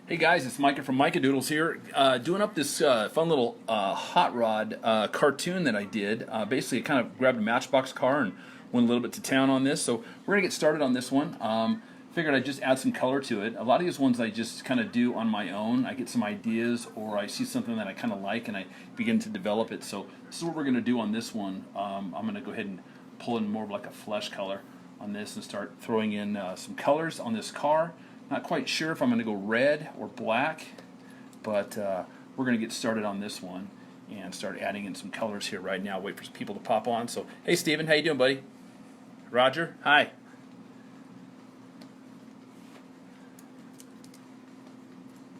Hey guys, it's Micah from Micah Doodles here, doing up this fun little hot rod cartoon that I did. Basically, I kind of grabbed a Matchbox car and went a little bit to town on this. So we're gonna get started on this one. Figured I'd just add some color to it. A lot of these ones I just kind of do on my own. I get some ideas, or I see something that I kind of like, and I begin to develop it. So this is what we're gonna do on this one. I'm gonna go ahead and pull in more of like a flesh color on this and start throwing in some colors on this car. Not quite sure if I'm going to go red or black, but we're going to get started on this one and start adding in some colors here right now. Wait for people to pop on. So, hey, Steven, how you doing, buddy? Roger, hi.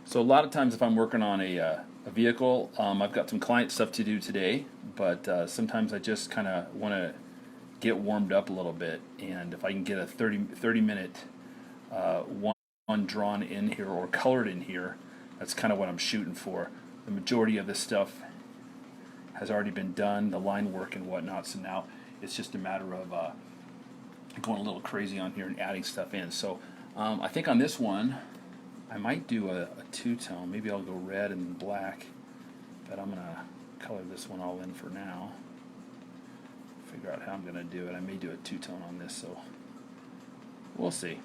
So a lot of times if I'm working on a vehicle, I've got some client stuff to do today, but sometimes I just kind of want to get warmed up a little bit, and if I can get a 30 minute one drawn in here or colored in here, that's kind of what I'm shooting for. The majority of this stuff has already been done, the line work and whatnot, so now it's just a matter of going a little crazy on here and adding stuff in. So I think on this one I might do a two-tone. Maybe I'll go red and black, but I'm gonna color this one all in for now. Figure out how I'm gonna do it. I may do a two-tone on this, so we'll see.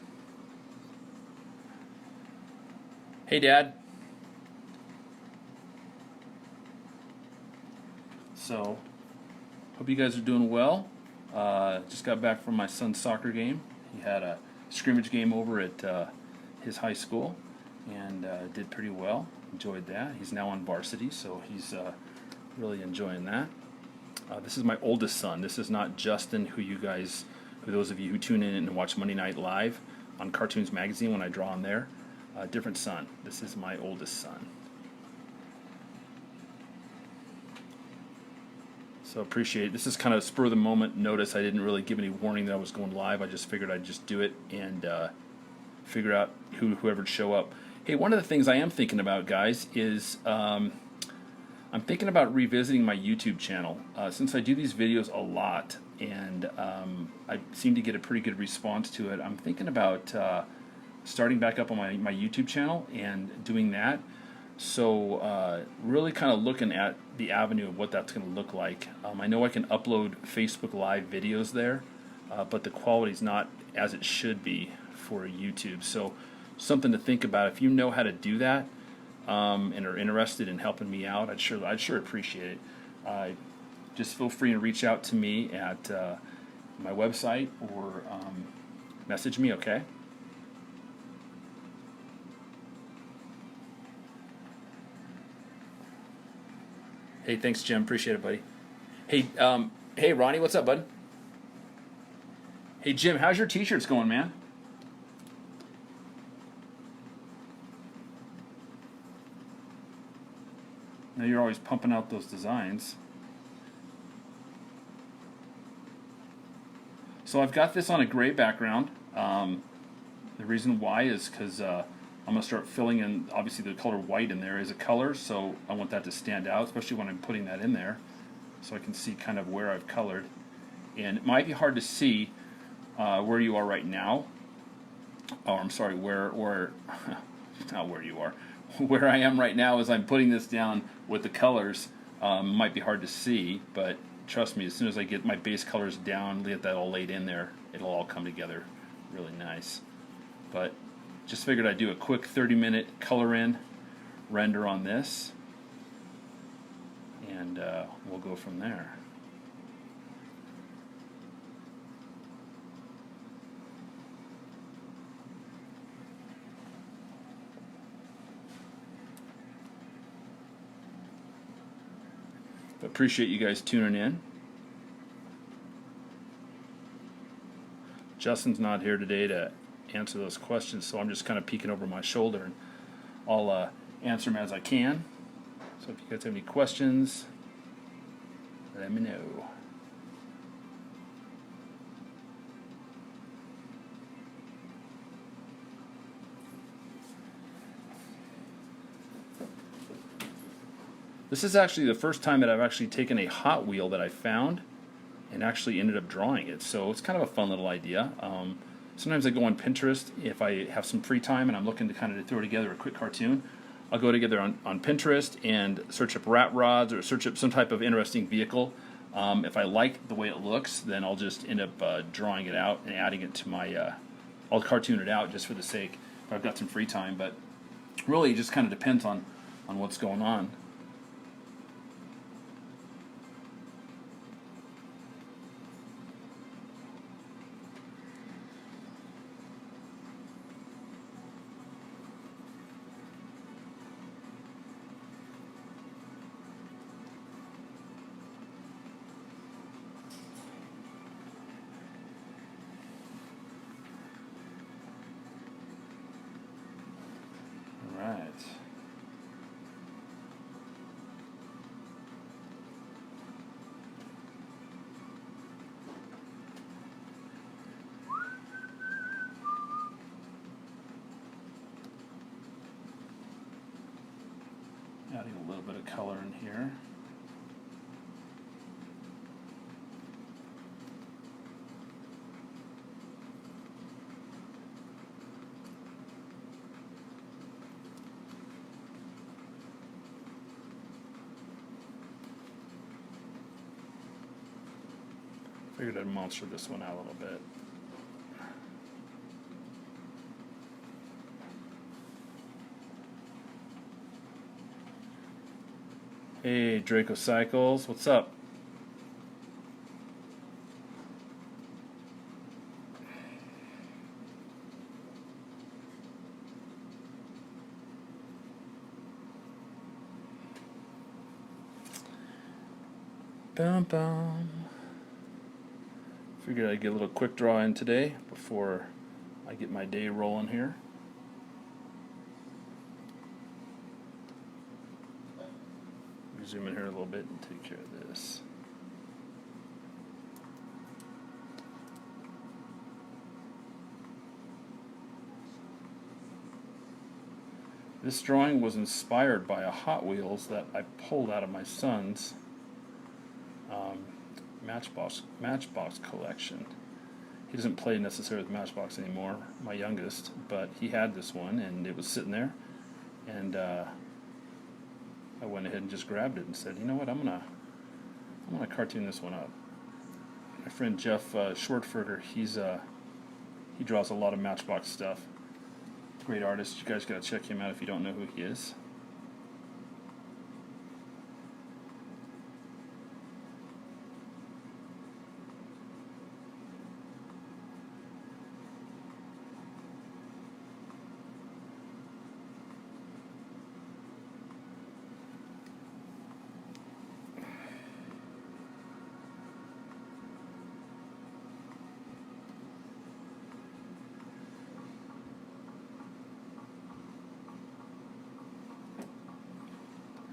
Hey, Dad. So, hope you guys are doing well. Just got back from my son's soccer game. He had a scrimmage game over at his high school and did pretty well. Enjoyed that. He's now on varsity, so he's really enjoying that. This is my oldest son. This is not Justin, who those of you who tune in and watch Monday Night Live on Cartoons Magazine when I draw on there. Different son. This is my oldest son. So appreciate it. This is kind of spur of the moment notice. I didn't really give any warning that I was going live. I just figured I'd just do it and figure out whoever'd show up. Hey, one of the things I am thinking about, guys, is I'm thinking about revisiting my YouTube channel. Since I do these videos a lot and I seem to get a pretty good response to it, I'm thinking about starting back up on my YouTube channel and doing that. So really kind of looking at the avenue of what that's going to look like. I know I can upload Facebook Live videos there, but the quality's not as it should be for YouTube. So something to think about. If you know how to do that and are interested in helping me out, I'd sure appreciate it. Just feel free to reach out to me at my website or message me, okay? Hey, thanks, Jim. Appreciate it, buddy. Hey, hey, Ronnie, what's up, bud? Hey, Jim, how's your t-shirts going, man? Now you're always pumping out those designs. So I've got this on a gray background. The reason why is because I'm going to start filling in, obviously the color white in there is a color, so I want that to stand out, especially when I'm putting that in there, so I can see kind of where I've colored. And it might be hard to see where you are right now. Oh, I'm sorry, where not where you are. Where I am right now as I'm putting this down with the colors might be hard to see, but trust me, as soon as I get my base colors down, get that all laid in there, it'll all come together really nice. But just figured I'd do a quick 30-minute color in render on this, and we'll go from there. Appreciate you guys tuning in. Justin's not here today to answer those questions, so I'm just kind of peeking over my shoulder, and I'll answer them as I can. So if you guys have any questions, let me know. This is actually the first time that I've actually taken a Hot Wheel that I found and actually ended up drawing it. So it's kind of a fun little idea. Sometimes I go on Pinterest if I have some free time and I'm looking to kind of throw together a quick cartoon. I'll go together on Pinterest and search up rat rods or search up some type of interesting vehicle. If I like the way it looks, then I'll just end up drawing it out and adding it to my. I'll cartoon it out just for the sake if I've got some free time. But really, it just kind of depends on what's going on. Right. Adding a little bit of color in here. Figured I'd monster this one out a little bit. Hey, Draco Cycles, what's up? Bum bum. Figured I'd get a little quick draw in today before I get my day rolling here. Zoom in here a little bit and take care of this. This drawing was inspired by a Hot Wheels that I pulled out of my son's Matchbox collection. He doesn't play necessarily with Matchbox anymore, my youngest, but he had this one and it was sitting there, and I went ahead and just grabbed it and said, you know what, I'm gonna cartoon this one up. My friend Jeff Schwartfurter, he draws a lot of Matchbox stuff. Great artist. You guys gotta check him out if you don't know who he is.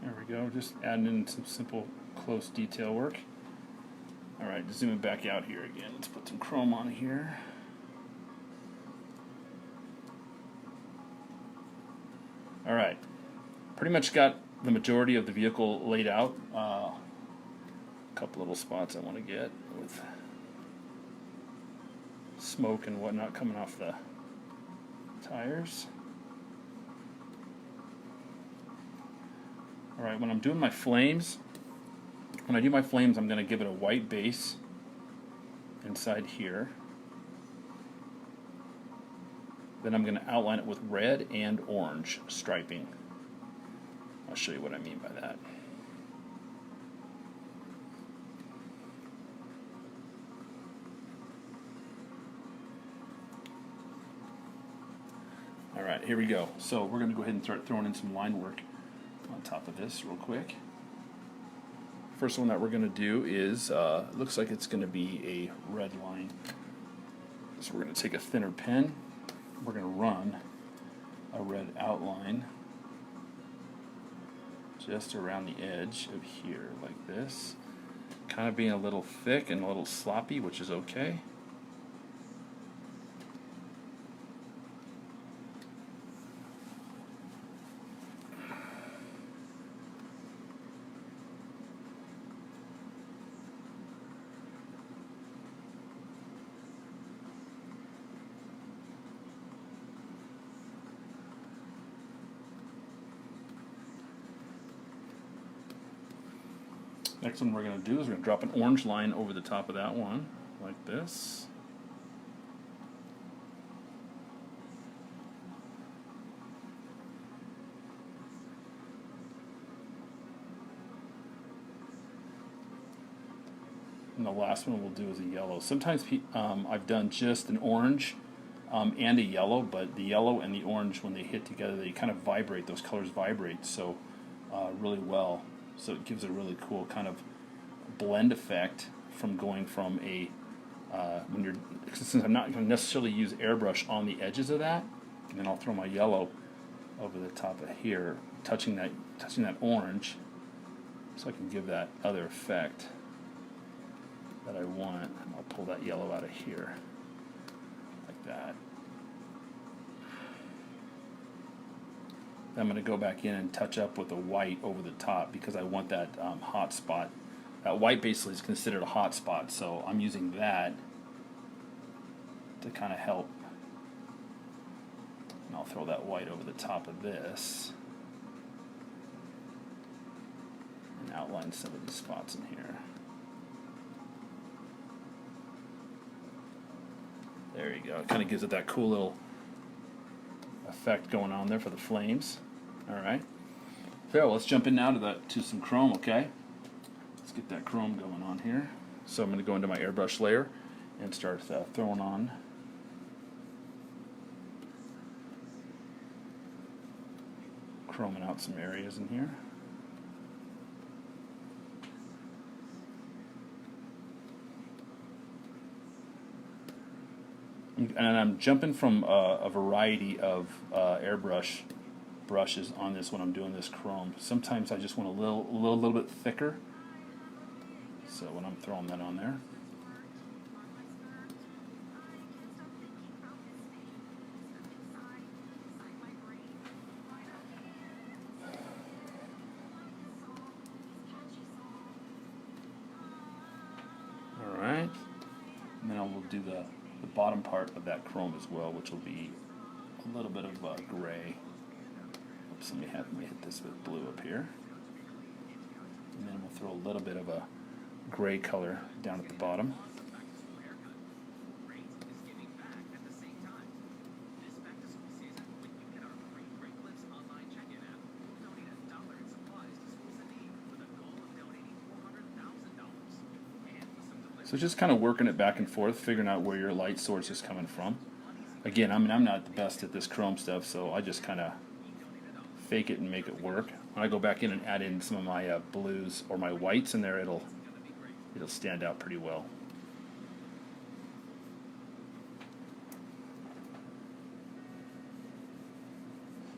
There we go, just adding in some simple close detail work. Alright, zoom it back out here again. Let's put some chrome on here. Alright, pretty much got the majority of the vehicle laid out. A couple little spots I want to get with smoke and whatnot coming off the tires. Alright, when I'm doing my flames, I'm going to give it a white base inside here. Then I'm going to outline it with red and orange striping. I'll show you what I mean by that. Alright, here we go. So we're going to go ahead and start throwing in some line work on top of this real quick. First one that we're going to do is, looks like it's going to be a red line. So we're going to take a thinner pen, we're going to run a red outline just around the edge of here like this. Kind of being a little thick and a little sloppy, which is okay. Next one we're going to do is we're going to drop an orange line over the top of that one, like this. And the last one we'll do is a yellow. Sometimes I've done just an orange and a yellow, but the yellow and the orange, when they hit together, they kind of vibrate. Those colors vibrate so really well. So it gives a really cool kind of blend effect from going from a when you're, since I'm not going to necessarily use airbrush on the edges of that, and then I'll throw my yellow over the top of here, touching that orange, so I can give that other effect that I want. And I'll pull that yellow out of here like that. I'm going to go back in and touch up with the white over the top because I want that hot spot. That white basically is considered a hot spot, so I'm using that to kind of help. And I'll throw that white over the top of this and outline some of these spots in here. There you go. It kind of gives it that cool little effect going on there for the flames. All right. So let's jump in now to some chrome. Okay. Let's get that chrome going on here. So I'm going to go into my airbrush layer and start throwing on chroming out some areas in here. And I'm jumping from a variety of airbrush brushes on this when I'm doing this chrome. Sometimes I just want a little bit thicker. So when I'm throwing that on there. All right. And then I will do the bottom part of that chrome as well, which will be a little bit of gray. Oops, let me hit this with blue up here. And then we'll throw a little bit of a gray color down at the bottom. So just kind of working it back and forth, figuring out where your light source is coming from. Again, I mean, I'm not the best at this chrome stuff, so I just kind of fake it and make it work. When I go back in and add in some of my blues or my whites in there, it'll stand out pretty well.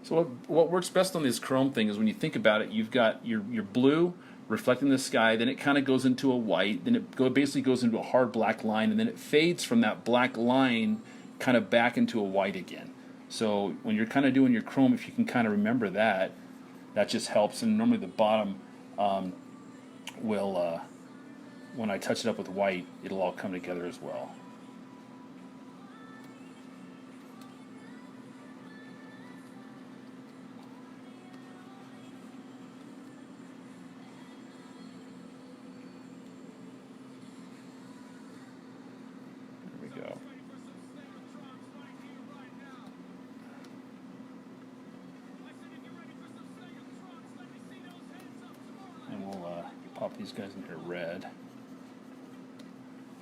So what works best on this chrome thing is when you think about it, you've got your blue reflecting the sky, then it kind of goes into a white, then it basically goes into a hard black line, and then it fades from that black line kind of back into a white again. So when you're kind of doing your chrome, if you can kind of remember that, that just helps. And normally the bottom will, when I touch it up with white, it'll all come together as well. And we'll pop these guys in here red.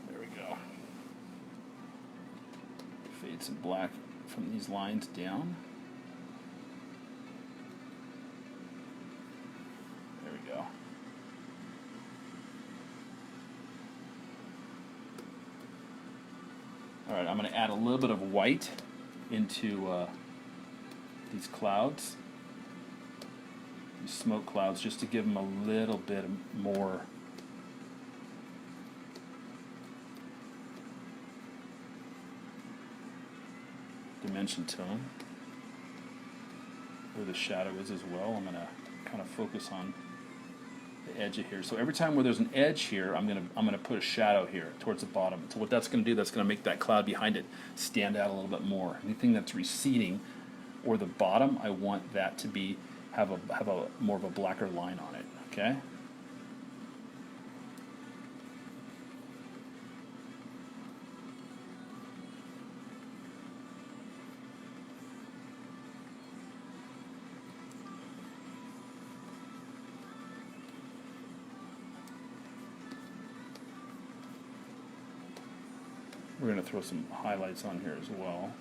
There we go. Fade some black from these lines down. There we go. Alright, I'm going to add a little bit of white into these clouds. Smoke clouds, just to give them a little bit more dimension to them. Where the shadow is as well, I'm going to kind of focus on the edge of here. So every time where there's an edge here, I'm going to put a shadow here towards the bottom. So what that's going to do, that's going to make that cloud behind it stand out a little bit more. Anything that's receding or the bottom, I want that to be have a more of a blacker line on it. Okay. We're going to throw some highlights on here as well.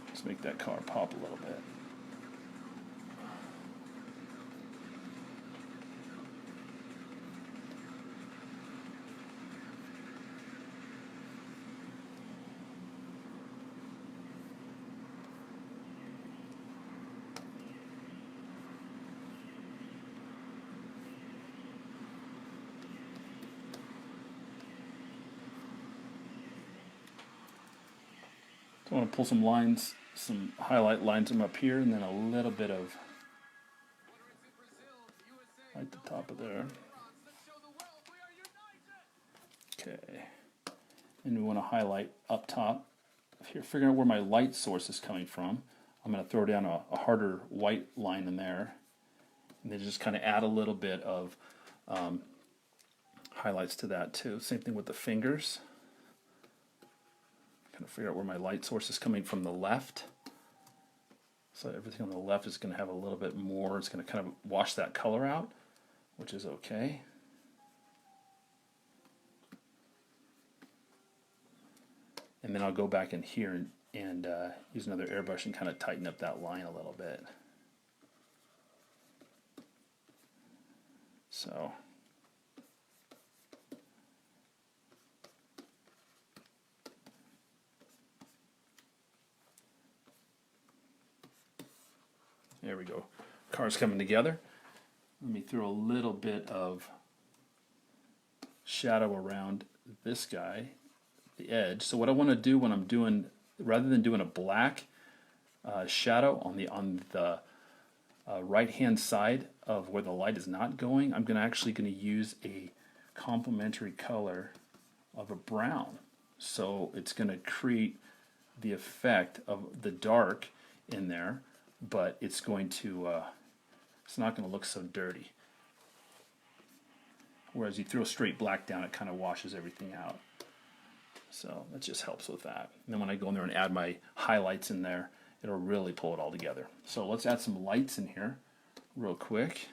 Let's make that car pop a little bit. So I want to pull some lines, some highlight lines them up here, and then a little bit of at the top of there. Okay. And we want to highlight up top. Here, figuring out where my light source is coming from, I'm going to throw down a harder white line in there, and then just kind of add a little bit of highlights to that too. Same thing with the fingers. Kind of figure out where my light source is coming from the left. So everything on the left is going to have a little bit more. It's going to kind of wash that color out, which is okay. And then I'll go back in here and use another airbrush and kind of tighten up that line a little bit. So there we go. Car's coming together. Let me throw a little bit of shadow around this guy, the edge. So what I want to do when I'm doing, rather than doing a black shadow on the right hand side of where the light is not going, I'm actually going to use a complementary color of a brown. So it's going to create the effect of the dark in there, but it's going to it's not going to look so dirty. Whereas you throw straight black down, it kind of washes everything out. So that just helps with that. And then when I go in there and add my highlights in there, it'll really pull it all together. So let's add some lights in here real quick.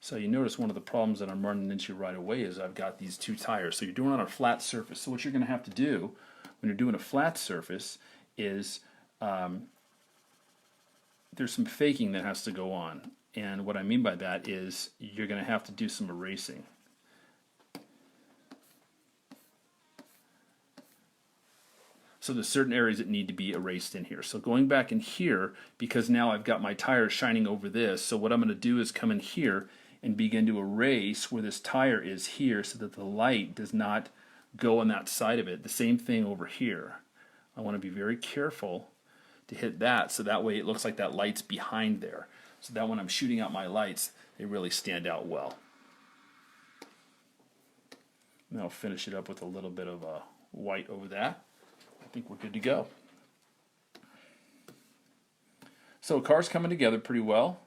So you notice one of the problems that I'm running into right away is I've got these two tires. So you're doing it on a flat surface. So what you're going to have to do when you're doing a flat surface is there's some faking that has to go on. And what I mean by that is you're going to have to do some erasing. So there's certain areas that need to be erased in here. So going back in here, because now I've got my tire shining over this, so what I'm going to do is come in here and begin to erase where this tire is here so that the light does not go on that side of it. The same thing over here. I want to be very careful to hit that so that way it looks like that light's behind there. So that when I'm shooting out my lights, they really stand out well. And I'll finish it up with a little bit of white over that. I think we're good to go. So car's coming together pretty well.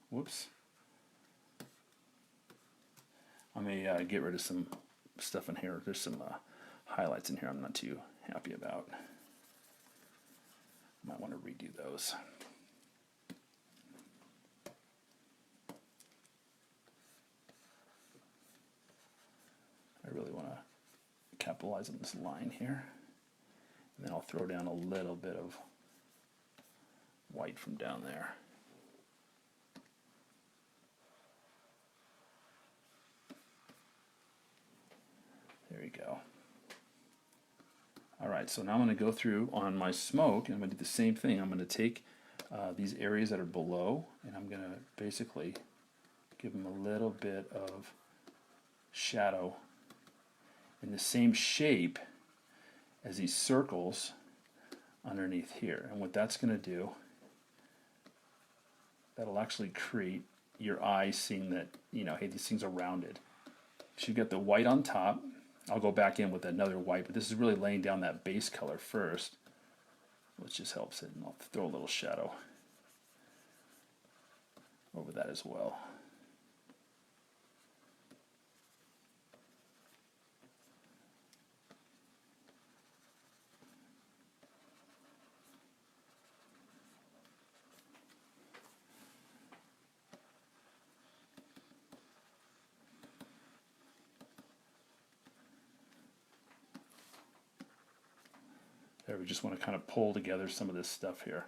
Whoops. I may get rid of some stuff in here. There's some highlights in here I'm not too happy about. Might want to redo those. I really want to capitalize on this line here. And then I'll throw down a little bit of white from down there. There you go. Alright, so now I'm going to go through on my smoke and I'm going to do the same thing. I'm going to take these areas that are below and I'm going to basically give them a little bit of shadow in the same shape as these circles underneath here. And what that's going to do, that'll actually create your eye seeing that, you know, hey, these things are rounded. So you've got the white on top. I'll go back in with another white, but this is really laying down that base color first, which just helps it. And I'll throw a little shadow over that as well. There, we just want to kind of pull together some of this stuff here.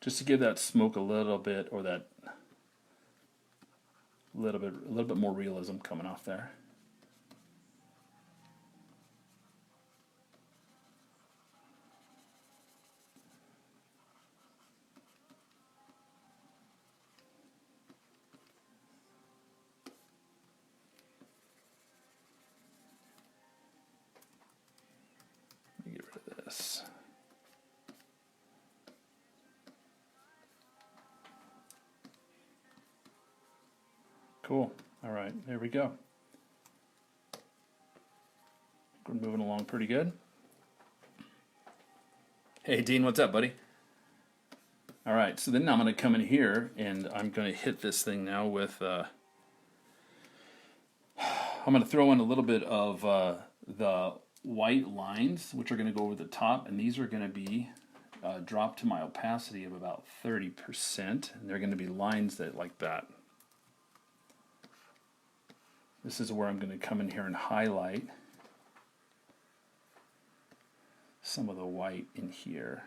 Just to give that smoke a little bit, or that a little bit more realism coming off there. Let me get rid of this. Cool. All right, there we go. We're moving along pretty good. Hey, Dean, what's up, buddy? All right, so then I'm going to come in here and I'm going to hit this thing now with, I'm going to throw in a little bit of the white lines, which are going to go over the top, and these are going to be dropped to my opacity of about 30%, and they're going to be lines that like that. This is where I'm going to come in here and highlight some of the white in here.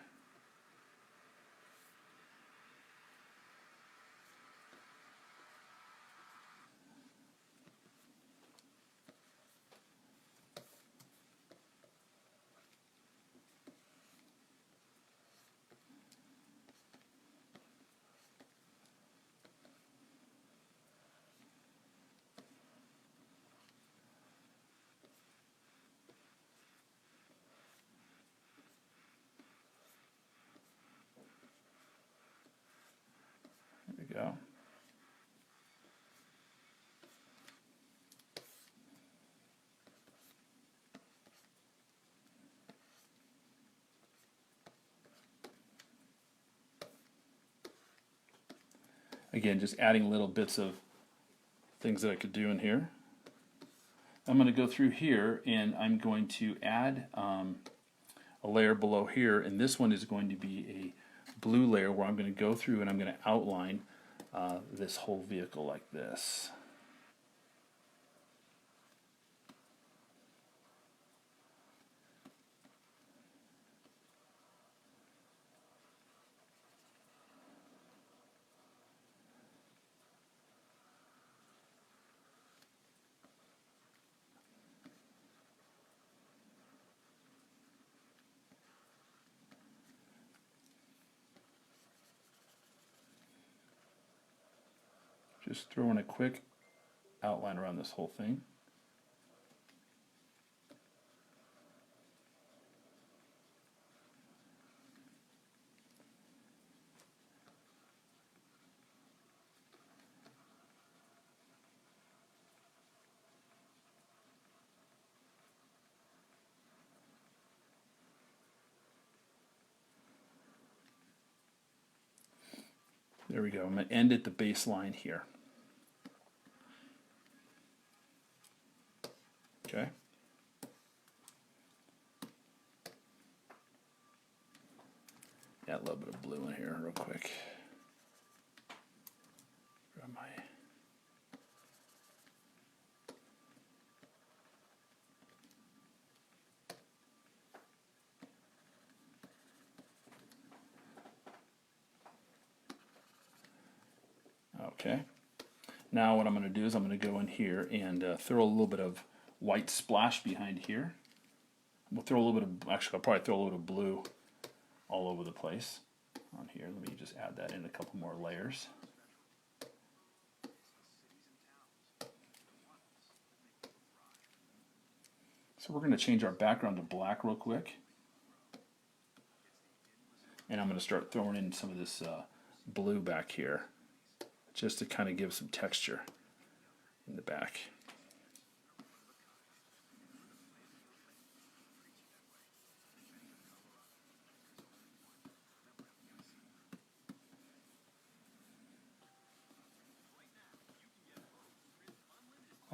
There we go. Again, just adding little bits of things that I could do in here. I'm going to go through here and I'm going to add a layer below here, and this one is going to be a blue layer where I'm going to go through and I'm going to outline this whole vehicle like this. Just throwing a quick outline around this whole thing. There we go. I'm going to end at the baseline here. Okay. Add a little bit of blue in here real quick. Grab my okay. Now what I'm going to do is I'm going to go in here and throw a little bit of white splash behind here. We'll throw a little bit of, actually I'll probably throw a little bit of blue all over the place on here. Let me just add that in a couple more layers. So we're going to change our background to black real quick. And I'm going to start throwing in some of this blue back here, just to kind of give some texture in the back.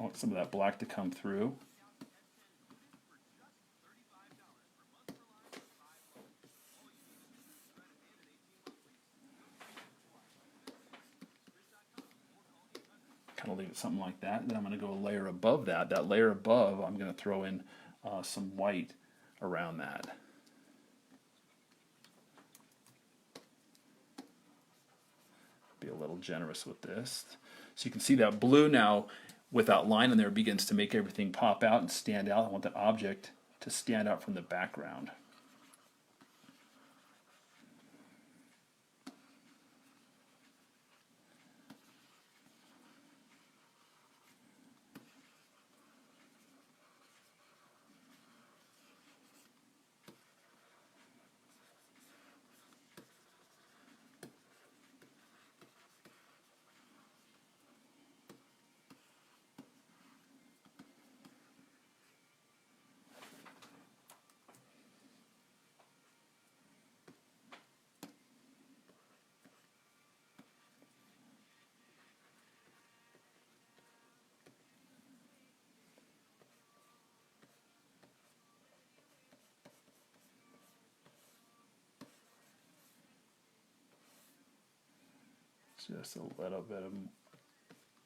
want some of that black to come through. Kind of leave it something like that. Then I'm going to go a layer above that. That layer above, I'm going to throw in some white around that. Be a little generous with this. So you can see that blue now, with that line in there, begins to make everything pop out and stand out. I want that object to stand out from the background. Just a little bit of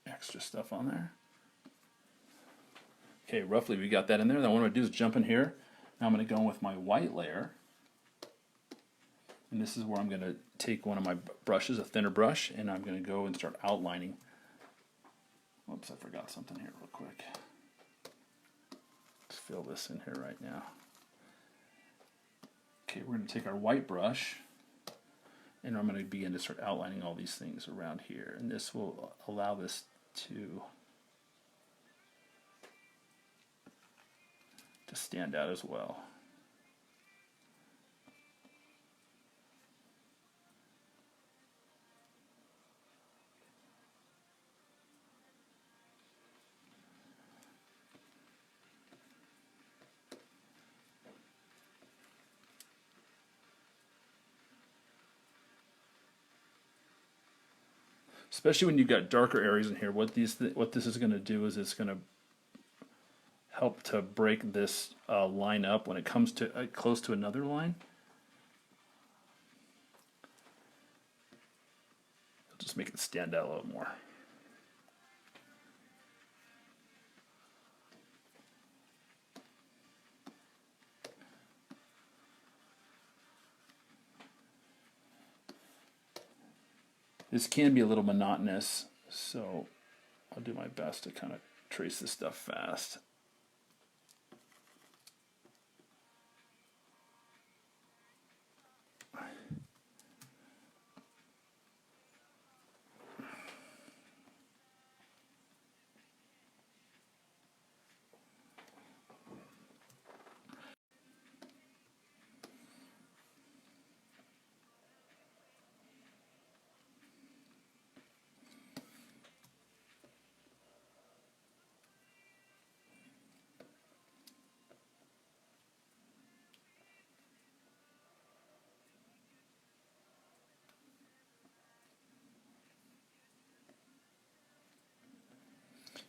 extra stuff on there. Okay, roughly we got that in there. Now what I'm going to do is jump in here. Now I'm going to go in with my white layer. And this is where I'm going to take one of my brushes, a thinner brush, and I'm going to go and start outlining. Whoops, I forgot something here real quick. Let's fill this in here right now. Okay, we're going to take our white brush, and I'm going to begin to start outlining all these things around here. And this will allow this to stand out as well. Especially when you've got darker areas in here, what this is going to do is it's going to help to break this line up when it comes to close to another line. It'll just make it stand out a little more. This can be a little monotonous, so I'll do my best to kind of trace this stuff fast.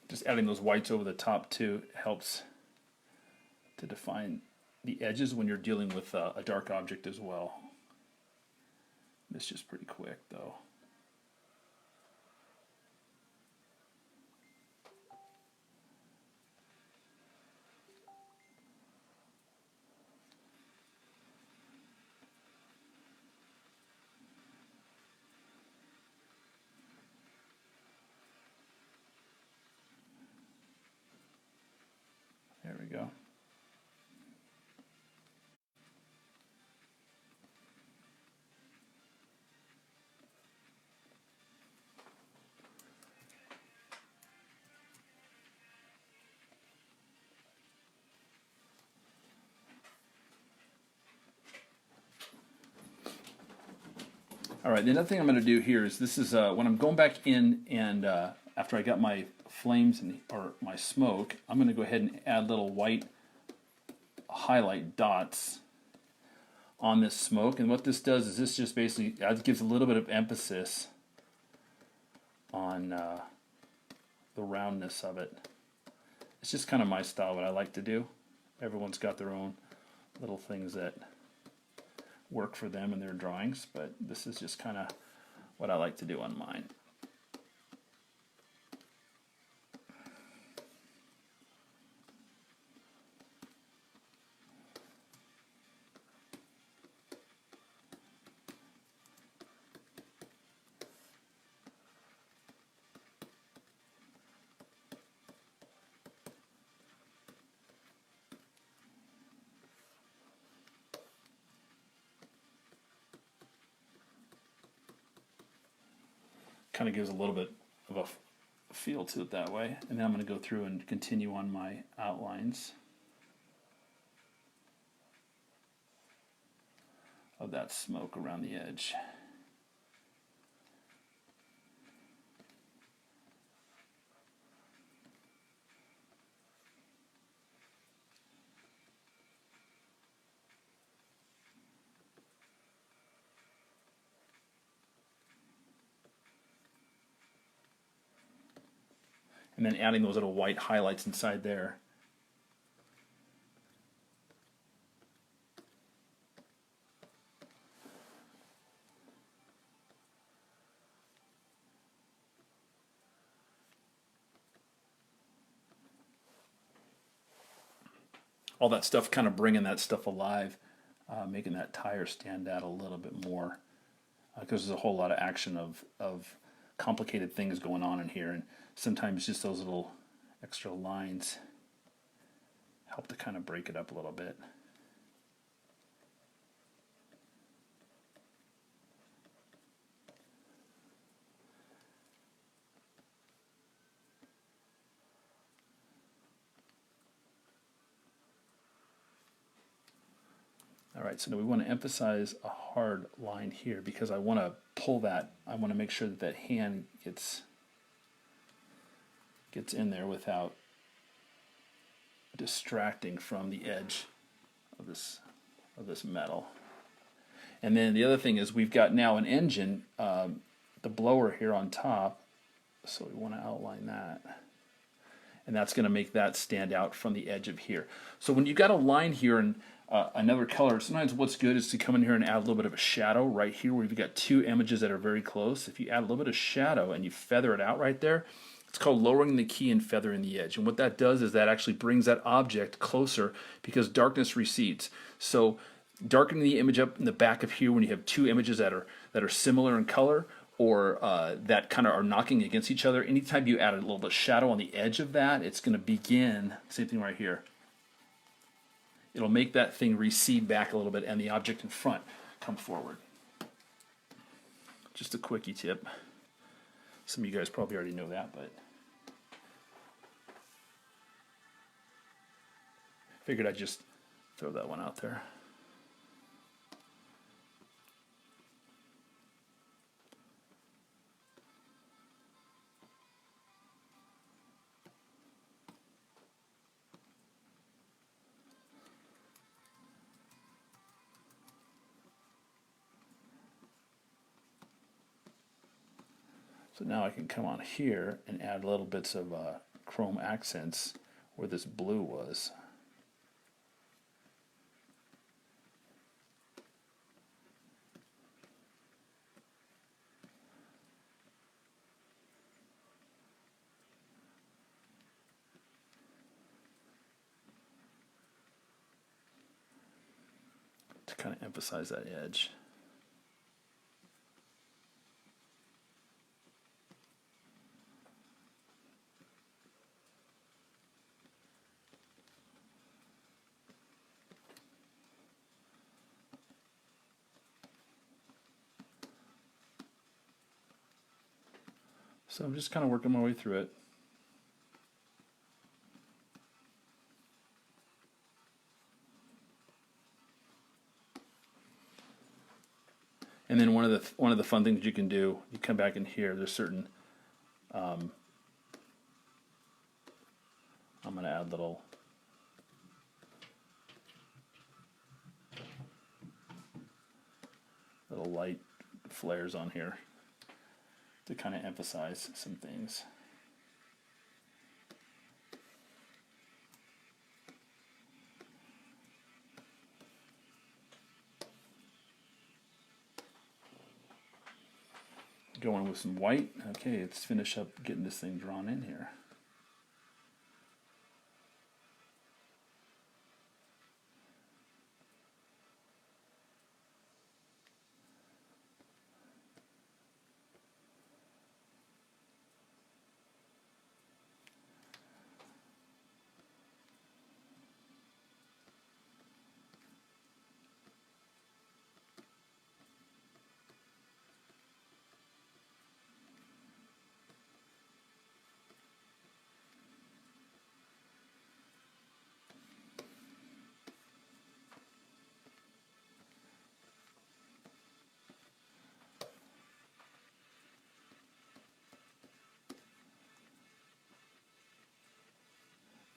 Just adding those whites over the top too helps to define the edges when you're dealing with a dark object as well. It's just pretty quick though. There we go. All right, the other thing I'm going to do here is this is when I'm going back in and after I got my flames or my smoke, I'm going to go ahead and add little white highlight dots on this smoke. And what this does is this just basically gives a little bit of emphasis on the roundness of it. It's just kind of my style, what I like to do. Everyone's got their own little things that work for them in their drawings, but this is just kind of what I like to do on mine. Kind of gives a little bit of a feel to it that way. And then I'm going to go through and continue on my outlines of that smoke around the edge. And then adding those little white highlights inside there. All that stuff, kind of bringing that stuff alive, making that tire stand out a little bit more, because there's a whole lot of action of complicated things going on in here, and sometimes just those little extra lines help to kind of break it up a little bit. All right, so now we want to emphasize a hard line here because I want to pull that. I want to make sure that that hand gets in there without distracting from the edge of this metal. And then the other thing is we've got now an engine, the blower here on top, so we want to outline that. And that's going to make that stand out from the edge of here. So when you've got a line here and another color, sometimes what's good is to come in here and add a little bit of a shadow right here where you've got two images that are very close. If you add a little bit of shadow and you feather it out right there, it's called lowering the key and feathering the edge. And what that does is that actually brings that object closer because darkness recedes. So darkening the image up in the back of here when you have two images that are similar in color or that kind of are knocking against each other, anytime you add a little bit of shadow on the edge of that, it's going to begin, same thing right here. It'll make that thing recede back a little bit and the object in front come forward. Just a quickie tip. Some of you guys probably already know that, but figured I'd just throw that one out there. So now I can come on here and add little bits of chrome accents where this blue was. To kind of emphasize that edge. So I'm just kind of working my way through it. And then one of the fun things you can do, you come back in here. There's certain. I'm going to add little light flares on here to kind of emphasize some things. Going with some white. Okay, let's finish up getting this thing drawn in here.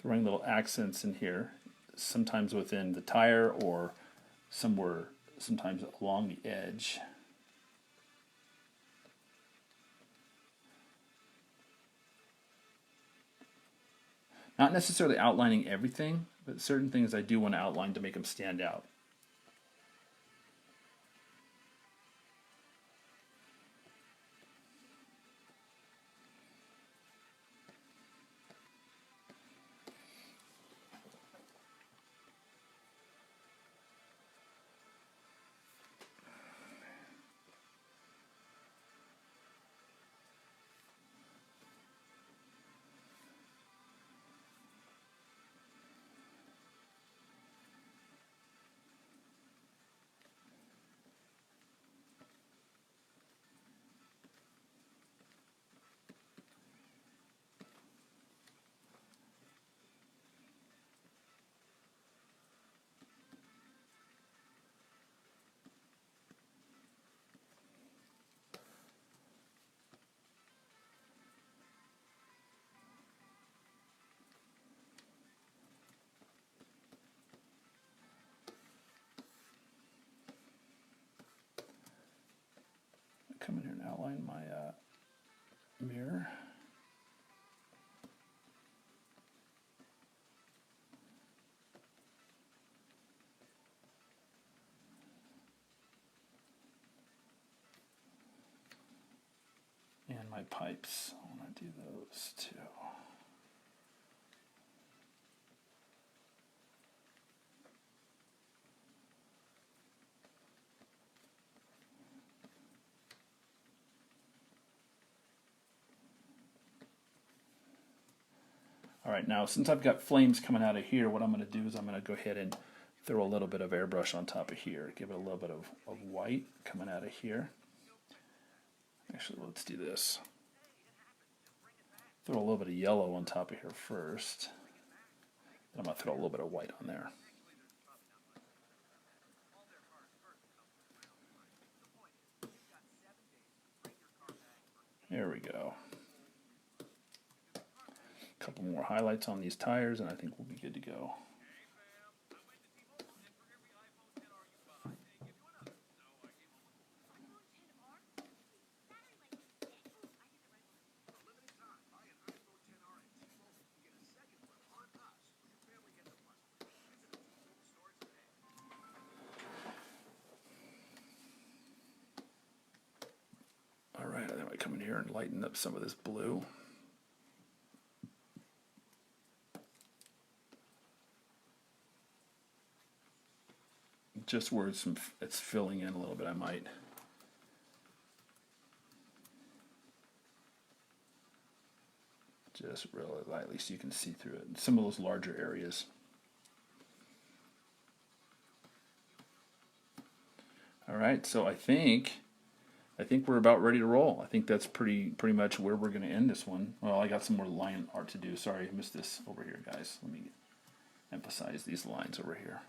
Throwing little accents in here, sometimes within the tire or somewhere, sometimes along the edge. Not necessarily outlining everything, but certain things I do want to outline to make them stand out. Come in here and outline my mirror. And my pipes. I want to do those too. All right, now since I've got flames coming out of here, what I'm going to do is I'm going to go ahead and throw a little bit of airbrush on top of here. Give it a little bit of white coming out of here. Actually, let's do this. Throw a little bit of yellow on top of here first. And I'm going to throw a little bit of white on there. There we go. A couple more highlights on these tires and I think we'll be good to go. All right, I think I come in here and lighten up some of this blue. Just where it's filling in a little bit, I might. Just really lightly so you can see through it. Some of those larger areas. All right, so I think we're about ready to roll. I think that's pretty much where we're going to end this one. Well, I got some more line art to do. Sorry, I missed this over here, guys. Let me emphasize these lines over here.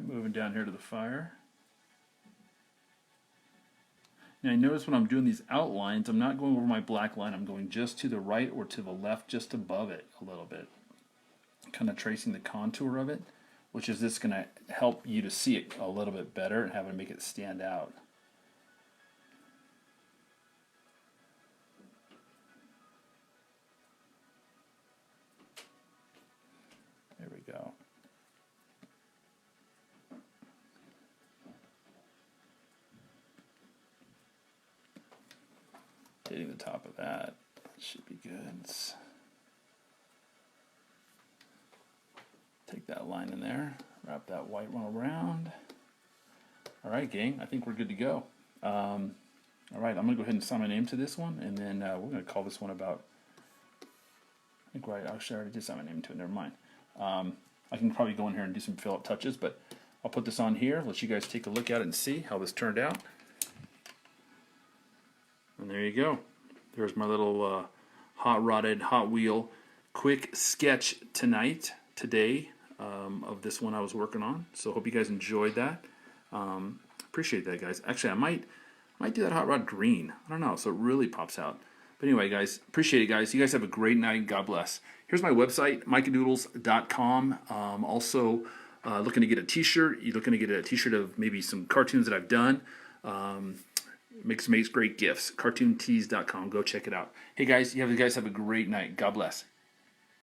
Alright, moving down here to the fire. Now I notice when I'm doing these outlines, I'm not going over my black line, I'm going just to the right or to the left, just above it a little bit. Kind of tracing the contour of it, which is just going to help you to see it a little bit better and have it make it stand out. There we go. Hitting the top of that should be good. Take that line in there, wrap that white one around. All right, gang, I think we're good to go. All right, I'm gonna go ahead and sign my name to this one, and then we're gonna call this one about, I think right, actually I already did sign my name to it, never mind. I can probably go in here and do some fill up touches, but I'll put this on here, let you guys take a look at it and see how this turned out. And there you go. There's my little hot-rodded Hot Wheel quick sketch today, of this one I was working on. So hope you guys enjoyed that. Appreciate that, guys. Actually, I might do that hot rod green. I don't know, so it really pops out. But anyway, guys, appreciate it, guys. You guys have a great night. God bless. Here's my website, mikeadoodles.com. Also, looking to get a t-shirt. You're looking to get a t-shirt of maybe some cartoons that I've done. Makes great gifts. Cartoontees.com. Go check it out. Hey, guys, you guys have a great night. God bless.